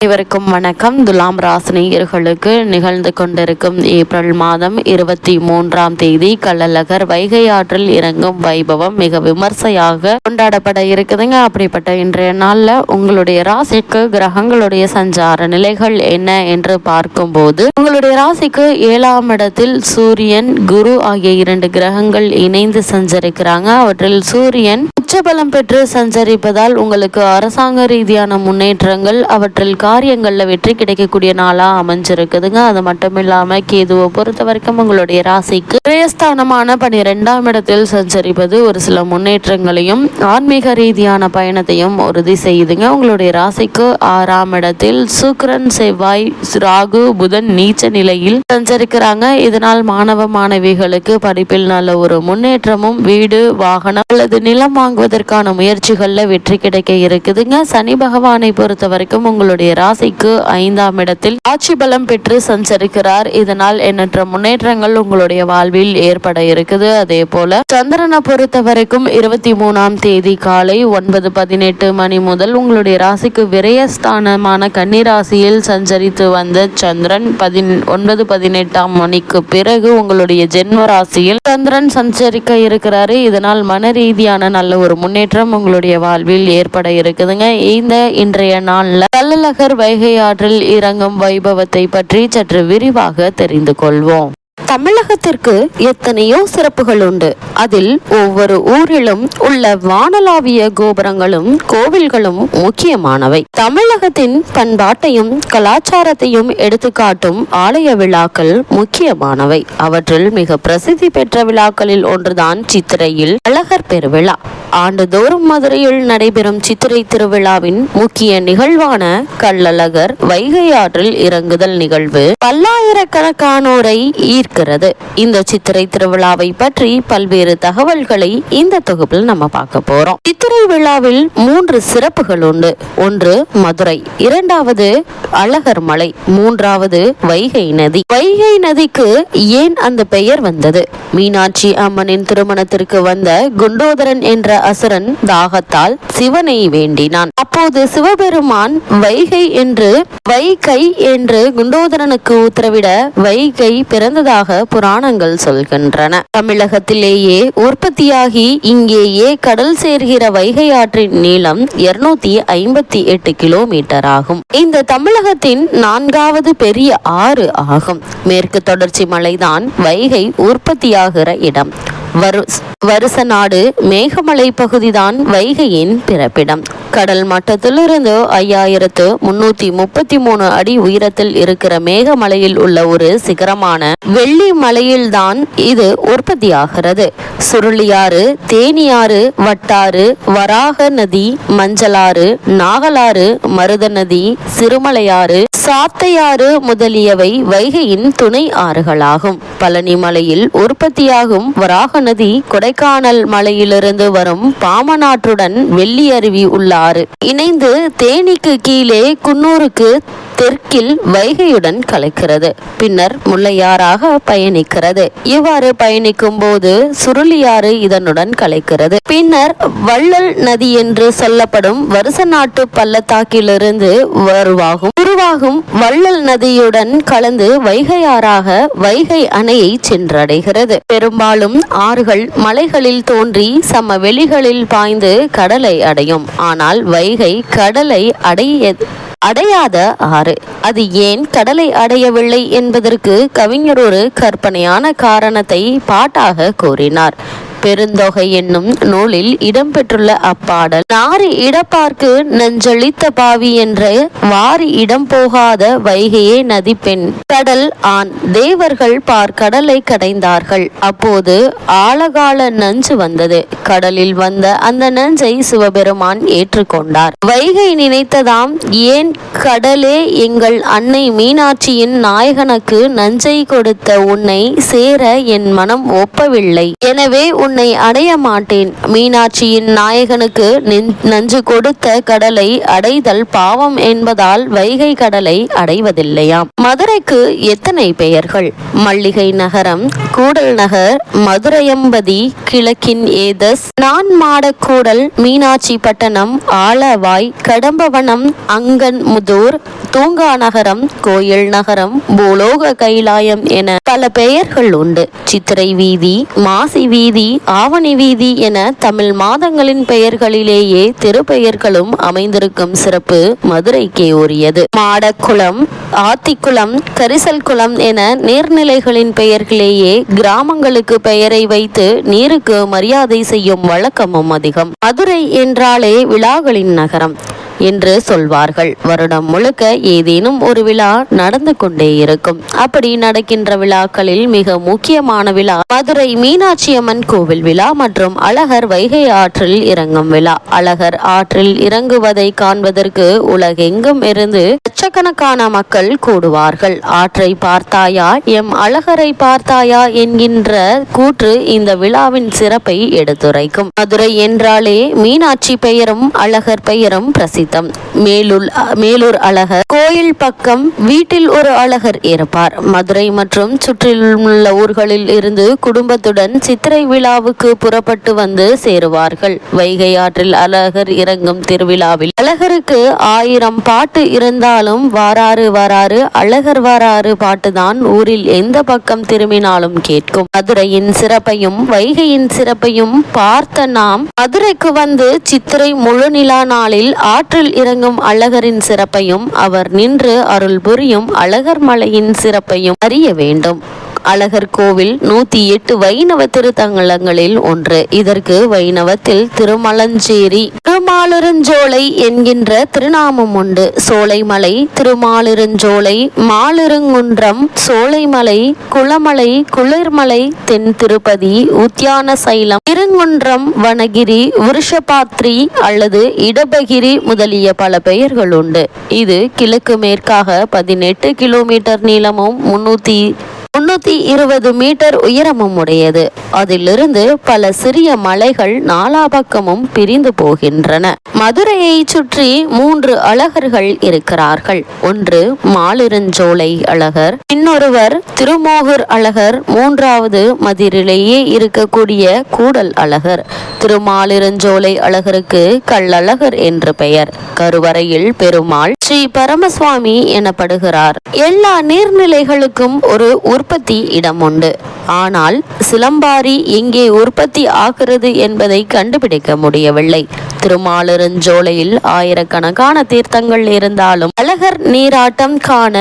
அனைவருக்கும் வணக்கம். துலாம் ராசினியர்களுக்கு நிகழ்ந்து கொண்டிருக்கும் ஏப்ரல் மாதம் 23ஆம் தேதி கள்ளழகர் வைகை ஆற்றில் இறங்கும் வைபவம் மிக விமர்சையாக கொண்டாடப்பட இருக்குதுங்க. அப்படிப்பட்ட இன்றைய நாள்ல உங்களுடைய ராசிக்கு கிரகங்களுடைய சஞ்சார நிலைகள் என்ன என்று பார்க்கும்போது, உங்களுடைய ராசிக்கு 7ஆம் இடத்தில் சூரியன், குரு ஆகிய 2 கிரகங்கள் இணைந்து சஞ்சரிக்கிறாங்க. அவற்றில் சூரியன் உச்சபலம் பெற்று சஞ்சரிப்பதால் உங்களுக்கு அரசாங்க ரீதியான முன்னேற்றங்கள், அவற்றில் காரியங்கள்ல வெற்றி கிடைக்கக்கூடிய நாளா அமைஞ்சிருக்குதுங்க. அது மட்டும் இல்லாம கேதுவை பொறுத்த வரைக்கும் உங்களுடைய ராசிக்கு பிரயஸ்தானமான 12ஆம் இடத்தில் சஞ்சரிப்பது ஒரு சில முன்னேற்றங்களையும் ஆன்மீக ரீதியான பயணத்தையும் உறுதி செய்யுதுங்க. உங்களுடைய ராசிக்கு 6ஆம் இடத்தில் சுக்கிரன், செவ்வாய், ராகு, புதன் நீச்ச நிலையில் சஞ்சரிக்கிறாங்க. இதனால் மாணவ மாணவிகளுக்கு படிப்பில் நல்ல ஒரு முன்னேற்றமும், வீடு, வாகனம் அல்லது நிலம் வாங்குவதற்கான முயற்சிகள்ல வெற்றி கிடைக்க இருக்குதுங்க. சனி பகவானை பொறுத்த வரைக்கும் உங்களுடைய ராசிக்கு 5ஆம் இடத்தில் ஆட்சி பலம் பெற்று சஞ்சரிக்கிறார். இதனால் எண்ணற்ற முன்னேற்றங்கள் உங்களுடைய வாழ்வில் ஏற்பட இருக்குது. அதே போல சந்திரனை பொறுத்த வரைக்கும் 23ஆம் தேதி காலை 9:18 மணி முதல் உங்களுடைய ராசிக்கு விரயஸ்தானமான கன்னிராசியில் சஞ்சரித்து வந்த சந்திரன் 9:18 மணிக்கு பிறகு உங்களுடைய ஜென்ம ராசியில் சந்திரன் சஞ்சரிக்க இருக்கிறாரு. இதனால் மன ரீதியான நல்ல ஒரு முன்னேற்றம் உங்களுடைய வாழ்வில் ஏற்பட இருக்குதுங்க. இன்றைய நாள்ல கள்ளழகர் வைகை ஆற்றில் இறங்கும் வைபவத்தை பற்றி சற்று விரிவாக தெரிந்து கொள்வோம். தமிழகத்திற்கு எத்தனையோ சிறப்புகள் உண்டு. அதில் ஒவ்வொரு ஊரிலும் உள்ள வானளாவிய கோபுரங்களும் கோவில்களும் முக்கியமானவை. தமிழகத்தின் பண்பாட்டையும் கலாச்சாரத்தையும் எடுத்துக்காட்டும் ஆலய விழாக்கள் முக்கியமானவை. அவற்றில் மிக பிரசித்தி பெற்ற விழாக்களில் ஒன்றுதான் சித்திரையில் அழகர் பெருவிழா. ஆண்டுதோறும் மதுரையில் நடைபெறும் சித்திரை திருவிழாவின் முக்கிய நிகழ்வான கள்ளழகர் வைகை ஆற்றில் இறங்குதல் நிகழ்வு பல்லாயிரக்கணக்கானோரை ஈர்க்கிறது. இந்த சித்திரை திருவிழாவை பற்றி பல்வேறு தகவல்களை இந்த தொகுப்பில் நம்ம பார்க்க போறோம். சித்திரை விழாவில் 3 சிறப்புகள் உண்டு. ஒன்று மதுரை, 2வது அழகர் மலை, 3வது வைகை நதி. வைகை நதிக்கு ஏன் அந்த பெயர் வந்தது? மீனாட்சி அம்மனின் திருமணத்திற்கு வந்த குண்டோதரன் என்ற அசுரன் தாகத்தால் சிவனை வேண்டினான். அப்போது சிவபெருமான் வைகை என்று குண்டோதரனுக்கு உத்தரவிட வைகை பிறந்ததாக புராணங்கள் சொல்கின்றன. தமிழகத்திலேயே உற்பத்தியாகி இங்கேயே கடல் சேர்கிற வைகை ஆற்றின் நீளம் 258 கிலோமீட்டர் ஆகும். இந்த தமிழகத்தின் 4வது பெரிய ஆறு ஆகும். மேற்கு தொடர்ச்சி மலைதான் வைகை உற்பத்தியாகிற இடம். வருச நாடு மேகமலை பகுதிதான் வைகையின் பிறப்பிடம். கடல் மட்டத்திலிருந்து 5333 அடி உயரத்தில் இருக்கிற மேகமலையில் உள்ள ஒரு சிகரமான வெள்ளி மலையில்தான் இது உற்பத்தியாகிறது. சுருளியாறு, தேனியாறு, வட்டாறு, வராக நதி, மஞ்சளாறு, நாகலாறு, மருத நதி, சிறுமலையாறு, சாத்தையாறு முதலியவை வைகையின் துணை ஆறுகளாகும். பழனி மலையில் உற்பத்தியாகும் வராக நதி கொடைக்கானல் மலையிலிருந்து வரும் பாமநாட்டுடன் வெள்ளி அருவி உள்ளாறு இணைந்து தேனிக்கு கீழே குன்னூருக்கு தெற்கில் வைகையுடன் கலக்கிறது. பின்னர் முல்லையாறாக பயணிக்கிறது. இவ்வாறு பயணிக்கும் போது சுருளியாறு இதனுடன் கலக்கிறது. பின்னர் வள்ளல் நதி என்று சொல்லப்படும் வருச நாட்டு பள்ளத்தாக்கிலிருந்து உருவாகும் வள்ளல் நதியுடன் கலந்து வைகையாறாக வைகை அணையை சென்றடைகிறது. பெரும்பாலும் ஆறுகள் மலைகளில் தோன்றி சமவெளிகளில் பாய்ந்து கடலை அடையும். ஆனால் வைகை கடலை அடையாத ஆறு. அது ஏன் கடலை அடையவில்லை என்பதற்கு கவிஞர் ஒரு கற்பனையான காரணத்தை பாட்டாக கூறினார். பெருந்தொகை என்னும் நூலில் இடம்பெற்றுள்ள அப்பாடல், நாரி இடப்பார்க்கு நஞ்சளித்த பாவி என்ற வாரி இடம் போகாத வைகையே நதி பெண், கடல் ஆண், தேவர்கள் கடலை கடைந்தார்கள். அப்போது ஆழகால நஞ்சு வந்தது. கடலில் வந்த அந்த நஞ்சை சிவபெருமான் ஏற்றுக்கொண்டார். வைகை நினைத்ததாம், ஏன் கடலே எங்கள் அன்னை மீனாட்சியின் நாயகனுக்கு நஞ்சை கொடுத்த உன்னை சேர என் மனம் ஒப்பவில்லை. எனவே உன்னை அடைய மாட்டேன். மீனாட்சியின் நாயகனுக்கு நஞ்சு கொடுத்த கடலை அடைதல் பாவம் என்பதால் வைகை கடலை அடைவதில்லையாம். மதுரைக்கு எத்தனை பெயர்கள்? மல்லிகை நகரம், கூடல் நகர், மதுரையம்பதி, கிழக்கின் ஏதஸ், நான்மாடக்கூடல், மீனாட்சி பட்டணம், ஆலவாய், கடம்பவனம், அங்கன் முதூர், தூங்கா நகரம், கோயில் நகரம், பூலோக கைலாயம் என பல பெயர்கள் உண்டு. சித்திரை வீதி, மாசி வீதி, ஆவணி வீதி என தமிழ் மாதங்களின் பெயர்களிலேயே திருப்பெயர்களும் அமைந்திருக்கும் சிறப்பு மதுரைக்கே உரியது. மாடக்குளம், ஆத்திக்குளம், கரிசல் குளம் என நீர்நிலைகளின் பெயர்களேயே கிராமங்களுக்கு பெயரை வைத்து நீருக்கு மரியாதை செய்யும் வழக்கமும் அதிகம். மதுரை என்றாலே விழாக்களின் நகரம் என்று சொல்வார்கள். வருடம் முழுக்க ஏதேனும் ஒரு விழா நடந்து கொண்டே இருக்கும். அப்படி நடக்கின்ற விழாக்களில் மிக முக்கியமான விழா மதுரை மீனாட்சி அம்மன் கோவில் விழா மற்றும் அழகர் வைகை ஆற்றில் இறங்கும் விழா. அழகர் ஆற்றில் இறங்குவதை காண்பதற்கு உலகெங்கும் இருந்து லட்சக்கணக்கான மக்கள் கூடுவார்கள். ஆற்றை பார்த்தாயா, எம் அழகரை பார்த்தாயா என்கின்ற கூற்று இந்த விழாவின் சிறப்பை எடுத்துரைக்கும். மதுரை என்றாலே மீனாட்சி பெயரும் அழகர் பெயரும் பிரசித்தம். மேலூர் அழகர் கோயில் பக்கம் வீட்டில் ஒரு அழகர் இருப்பார். மதுரை மற்றும் சுற்றிலுள்ள ஊர்களில் இருந்து குடும்பத்துடன் சித்திரை விழாவுக்கு புறப்பட்டு வந்து சேருவார்கள். வைகை ஆற்றில் அழகர் இறங்கும் திருவிழாவில் அழகருக்கு 1000 பாட்டு இருந்தாலும் வாராறு வாராறு அழகர் வாராறு பாட்டுதான் ஊரில் எந்த பக்கம் திரும்பினாலும் கேட்கும். மதுரையின் சிறப்பையும் வைகையின் சிறப்பையும் பார்த்த நாம் மதுரைக்கு வந்து சித்திரை முழு நிலா நாளில் ஆற்றில் இறங்கும் அழகரின் சிறப்பையும் அவர் நின்று அருள் புரியும் அழகர் மலையின் சிறப்பையும் அறிய வேண்டும். அழகர் கோவில் 108 வைணவ திருத்தலங்களில் ஒன்று. இதற்கு வைணவத்தில் திருமலஞ்சேரி, திருமாலிருஞ்சோலை என்கின்ற திருநாமம் உண்டு. சோலைமலை, திருமாலிருஞ்சோலை, மாலிருங்குன்றம், சோலைமலை, குளமலை, குளிர்மலை, தென் திருப்பதி, உத்தியான சைலம், இருங்குன்றம், வனகிரி, விருஷபாத்ரி அல்லது இடபகிரி முதலிய பல பெயர்கள் உண்டு. இது கிழக்கு மேற்காக 18 கிலோமீட்டர் நீளமும் 320 மீட்டர் உயரமும் உடையது. அதிலிருந்து பல சிறிய மலைகள் நாலா பக்கமும் பிரிந்து போகின்றன. மதுரையை சுற்றி 3 அழகர்கள் இருக்கிறார்கள். ஒன்று மாலிருஞ்சோலை அழகர், இன்னொருவர் திருமோகூர் அழகர், மூன்றாவது மதுரையிலேயே இருக்கக்கூடிய கூடல் அழகர். திருமாலிருஞ்சோலை அழகருக்கு கள்ளழகர் என்று பெயர். கருவறையில் பெருமாள் ஸ்ரீ பரமசுவாமி எனப்படுகிறார். எல்லா நீர்நிலைகளுக்கும் ஒரு உற்பத்தி இடம் உண்டு. ஆனால் சிலம்பாரி எங்கே உற்பத்தி ஆகிறது என்பதை கண்டுபிடிக்க முடியவில்லை. திருமாலிருஞ்சோலையில் ஆயிரக்கணக்கான தீர்த்தங்கள் இருந்தாலும் அழகர் நீராட்டம் காண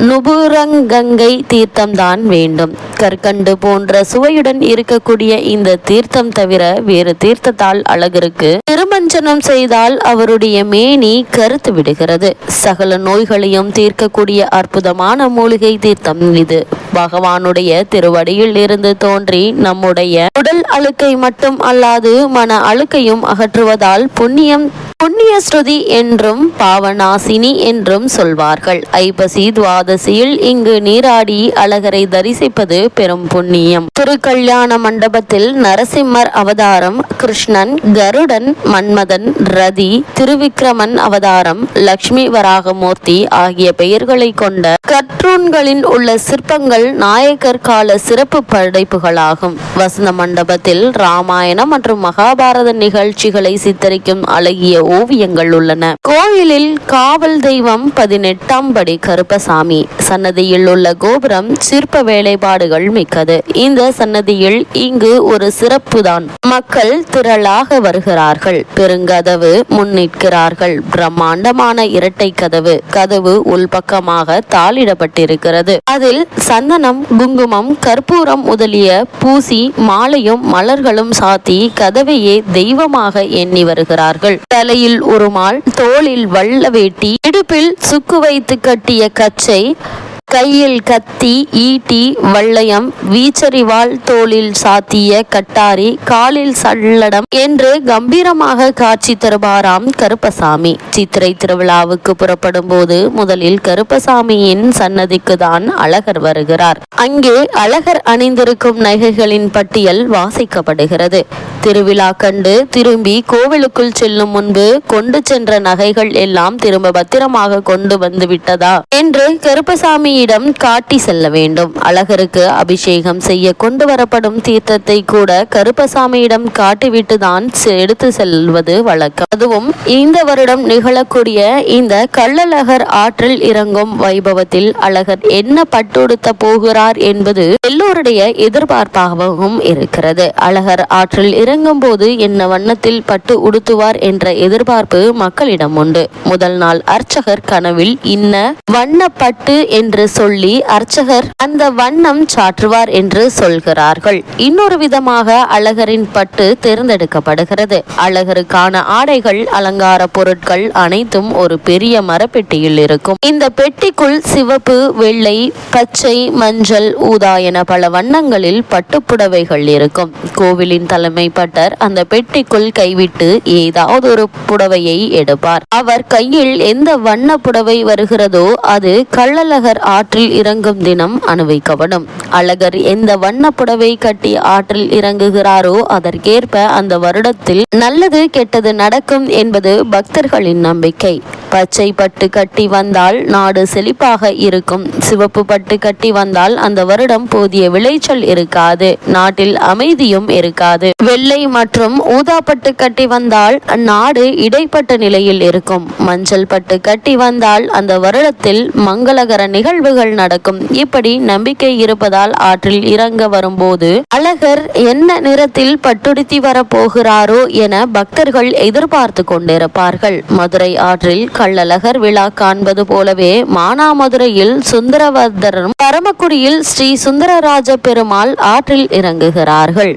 நுபுரங்கங்கை தீர்த்தம் தான் வேண்டும். கற்கண்டு போன்ற சுவையுடன் இருக்கக்கூடிய இந்த தீர்த்தம் தவிர வேறு தீர்த்தத்தால் அழகருக்கு திருமஞ்சனம் செய்தால் அவருடைய மேனி கருத்து விடுகிறது. சகல நோய்களையும் தீர்க்கக்கூடிய அற்புதமான மூலிகை தீர்த்தம் இது. பகவானுடைய திருவடியில் இருந்து தோன்றி நம்முடைய உடல் அழுக்கை மட்டும் அல்லாது மன அழுக்கையும் அகற்றுவதால் புண்ணிய ஸ்ருதி என்றும் பாவநாசினி என்றும் சொல்வார்கள். ஐப்பசி துவாதசியில் இங்கு நீராடி அழகரை தரிசிப்பது பெரும் புண்ணியம். திருக்கல்யாண மண்டபத்தில் நரசிம்மர் அவதாரம், கிருஷ்ணன், கருடன், மன்மதன், ரதி, திருவிக்கிரமன் அவதாரம், லட்சுமி வராகமூர்த்தி ஆகிய பெயர்களை கொண்ட கற்றூன்களில் உள்ள சிற்பங்கள் நாயக்கர் கால சிறப்பு படைப்புகளாகும். வசந்த மண்டபத்தில் ராமாயணம் மற்றும் மகாபாரத நிகழ்ச்சிகளை சித்தரிக்கும் அழகிய ஓவியங்கள் உள்ளன. கோயிலில் காவல் தெய்வம் 18ஆம் படி கருப்பசாமி. சன்னதியில் உள்ள கோபுரம் சிற்ப வேலைப்பாடுகள் மிக்கது. இந்த சன்னதியில் இங்கு ஒரு சிறப்புதான். மக்கள் திரளாக வருகிறார்கள். பெருங்கதவு முன்னிற்கிறார்கள். பிரம்மாண்டமான இரட்டை கதவு. கதவு உள்பக்கமாக தாளிடப்பட்டிருக்கிறது. அதில் சந்தனம், குங்குமம், கற்பூரம் முதலிய பூசி மாலையும் மலர்களும் சாத்தி கதவையே தெய்வமாக எண்ணி வருகிறார்கள். தலையில் உருமால், தோளில் வள்ள வேட்டி, இடுப்பில் சுக்கு வைத்து கட்டிய கச்சை, கையில் கத்தி, ஈட்டி, வளையம், வீச்சரிவாள், தோளில் சாத்திய கட்டாரி, காலில் சல்லடம் என்று கம்பீரமாக காட்சி தருவாராம் கருப்பசாமி. சித்திரை திருவிழாவுக்கு புறப்படும் போது முதலில் கருப்பசாமியின் சன்னதிக்கு தான் அழகர் வருகிறார். அங்கே அழகர் அணிந்திருக்கும் நகைகளின் பட்டியல் வாசிக்கப்படுகிறது. திருவிழா கண்டு திரும்பி கோவிலுக்குள் செல்லும் முன்பு கொண்டு சென்ற நகைகள் எல்லாம் திரும்ப பத்திரமாக கொண்டு வந்து விட்டதா என்று கருப்பசாமி கருப்பசாமியிடம் காட்டி செல்ல வேண்டும். அழகருக்கு அபிஷேகம் செய்ய கொண்டு வரப்படும் தீர்த்தத்தை கூட கருப்பசாமியிடம் காட்டிவிட்டு தான் எடுத்து செல்வது வழக்கம். அதுவும் இந்த வருடம் நிகழக்கூடிய இந்த கள்ளழகர் ஆற்றில் இறங்கும் வைபவத்தில் அழகர் என்ன பட்டுடுத்த போகிறார் என்பது எல்லோருடைய எதிர்பார்ப்பாகவும் இருக்கிறது. அழகர் ஆற்றில் இறங்கும் போது என்ன வண்ணத்தில் பட்டு உடுத்துவார் என்ற எதிர்பார்ப்பு மக்களிடம் உண்டு. முதல் நாள் அர்ச்சகர் கனவில் இன்ன வண்ண பட்டு என்று சொல்லி அர்ச்சகர் அந்த வண்ணம் சாற்றுவார் என்று சொல்கிறார்கள். இன்னொரு விதமாக அழகரின் பட்டு தேர்ந்தெடுக்கப்படுகிறது. அழகருக்கான ஆடைகள், அலங்கார பொருட்கள் அனைத்தும் ஒரு பெரிய மரப்பெட்டியில் இருக்கும். இந்த பெட்டிக்குள் சிவப்பு, வெள்ளை, பச்சை, மஞ்சள், ஊதா என பல வண்ணங்களில் பட்டுப்புடவைகள் இருக்கும். கோவிலின் தலைமை பட்டர் அந்த பெட்டிக்குள் கைவிட்டு ஏதாவது ஒரு புடவையை எடுப்பார். அவர் கையில் எந்த வண்ண புடவை வருகிறதோ அது கள்ளழகர் ஆற்றில் இறங்கும் தினம் அணிவிக்கப்படும். அழகர் எந்த வண்ண புடவை கட்டி ஆற்றில் இறங்குகிறாரோ அதற்கேற்ப அந்த வருடத்தில் நல்லது கெட்டது நடக்கும் என்பது பக்தர்களின் நம்பிக்கை. பச்சை பட்டு கட்டி வந்தால் நாடு செழிப்பாக இருக்கும். சிவப்பு பட்டு கட்டி வந்தால் அந்த வருடம் போதிய விளைச்சல் இருக்காது, நாட்டில் அமைதியும் இருக்காது. வெள்ளை மற்றும் ஊதா பட்டு கட்டி வந்தால் நாடு இடைப்பட்ட நிலையில் இருக்கும். மஞ்சள் பட்டு கட்டி வந்தால் அந்த வருடத்தில் மங்களகர நிகழ்வுகள் நடக்கும். இப்படி நம்பிக்கை இருப்பதால் ஆற்றில் இறங்க வரும்போது அழகர் என்ன நிறத்தில் பட்டுடுத்தி வரப்போகிறாரோ என பக்தர்கள் எதிர்பார்த்து கொண்டிருப்பார்கள். மதுரை ஆற்றில் கள்ளழகர் விழா காண்பது போலவே மானாமதுரையில் சுந்தரவர்தரும் பரமக்குடியில் ஸ்ரீ சுந்தரராஜ பெருமாள் ஆற்றில் இறங்குகிறார்கள்.